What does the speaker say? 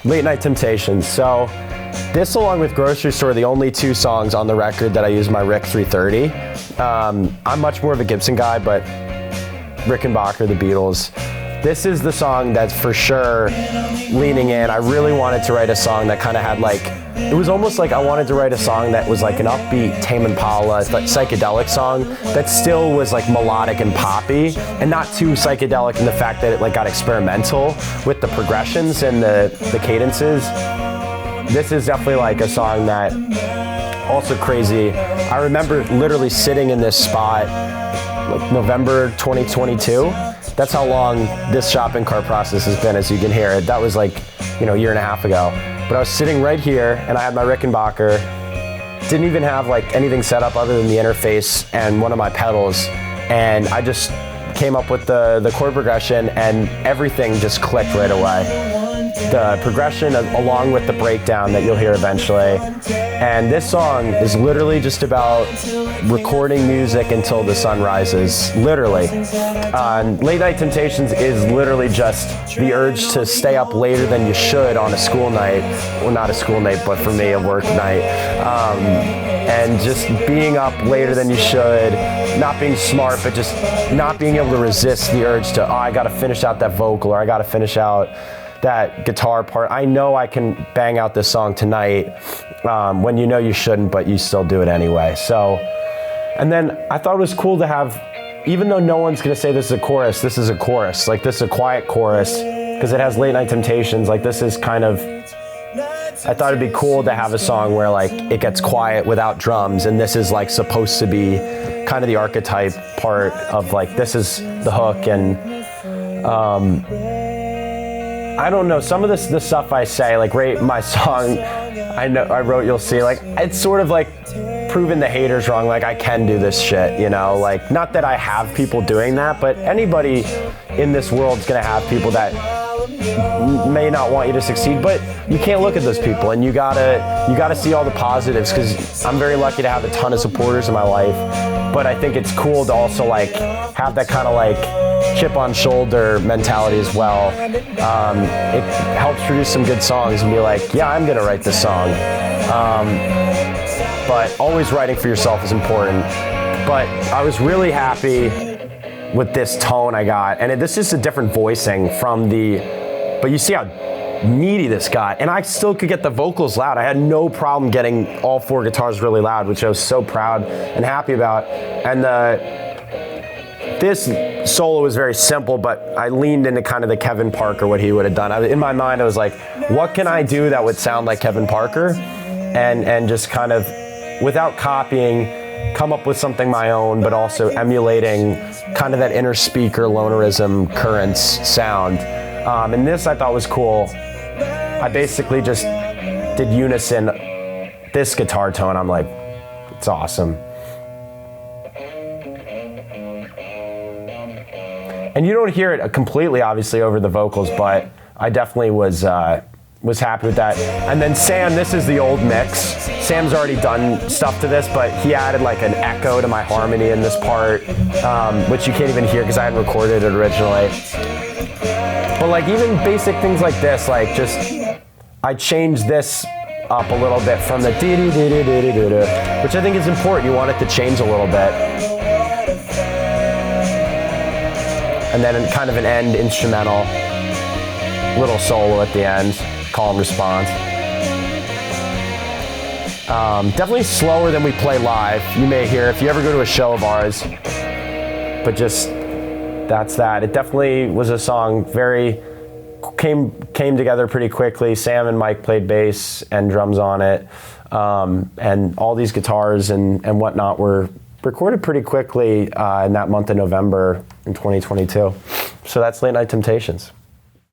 Late Night Temptations. So this, along with Grocery Store, are the only two songs on the record that I use my Rick 330. I'm much more of a Gibson guy, but Rickenbacker, the Beatles. This is the song that's for sure leaning in. I really wanted to write a song that kind of had like, it was almost like I wanted to write a song that was like an upbeat Tame Impala, like psychedelic song that still was like melodic and poppy and not too psychedelic in the fact that it like got experimental with the progressions and the cadences. This is definitely like a song that also crazy. I remember literally sitting in this spot like November 2022. That's how long this shopping cart process has been, as you can hear it. That was like, a year and a half ago. But I was sitting right here and I had my Rickenbacker. Didn't even have like anything set up other than the interface and one of my pedals. And I just came up with the chord progression and everything just clicked right away. The progression along with the breakdown that you'll hear eventually. And this song is literally just about recording music until the sun rises, literally. Late Night Temptations is literally just the urge to stay up later than you should on a school night. Well, not a school night, but for me, a work night. And just being up later than you should, not being smart, but just not being able to resist the urge to, I gotta finish out that vocal, or I gotta finish out that guitar part. I know I can bang out this song tonight when you know you shouldn't, but you still do it anyway. So, and then I thought it was cool to have, even though no one's gonna say this is a chorus, this is a chorus. Like this is a quiet chorus because it has Late Night Temptations. Like this is kind of, I thought it'd be cool to have a song where like it gets quiet without drums, and this is like supposed to be kind of the archetype part of like, this is the hook. And I don't know, some of the stuff I say, like rate my song, I wrote You'll See, like it's sort of like proving the haters wrong, like I can do this shit, like not that I have people doing that, but anybody in this world is gonna have people that may not want you to succeed, but you can't look at those people, and you gotta see all the positives, because I'm very lucky to have a ton of supporters in my life. But I think it's cool to also like have that kind of like chip on shoulder mentality as well. It helps produce some good songs and be like, yeah, I'm gonna write this song. But always writing for yourself is important. But I was really happy with this tone I got, and this is a different voicing from but you see how meaty this got, and I still could get the vocals loud. I had no problem getting all four guitars really loud, which I was so proud and happy about. And this solo was very simple, but I leaned into kind of the Kevin Parker, what he would have done. In my mind, I was like, what can I do that would sound like Kevin Parker? And just kind of, without copying, come up with something my own, but also emulating kind of that inner speaker lonerism Currents sound. And this I thought was cool. I basically just did unison this guitar tone. I'm like, it's awesome. And you don't hear it completely, obviously, over the vocals, but I definitely was happy with that. And then Sam, this is the old mix. Sam's already done stuff to this, but he added like an echo to my harmony in this part, which you can't even hear because I hadn't recorded it originally. But like even basic things like this, like just, I changed this up a little bit from the dee-dee-dee-dee-dee-dee-dee, which I think is important. You want it to change a little bit. And then kind of an end instrumental, little solo at the end, call and response. Definitely slower than we play live. You may hear if you ever go to a show of ours, but just, that's that. It definitely was a song came together pretty quickly. Sam and Mike played bass and drums on it. And all these guitars and whatnot were recorded pretty quickly in that month of November in 2022. So that's Late Night Temptations.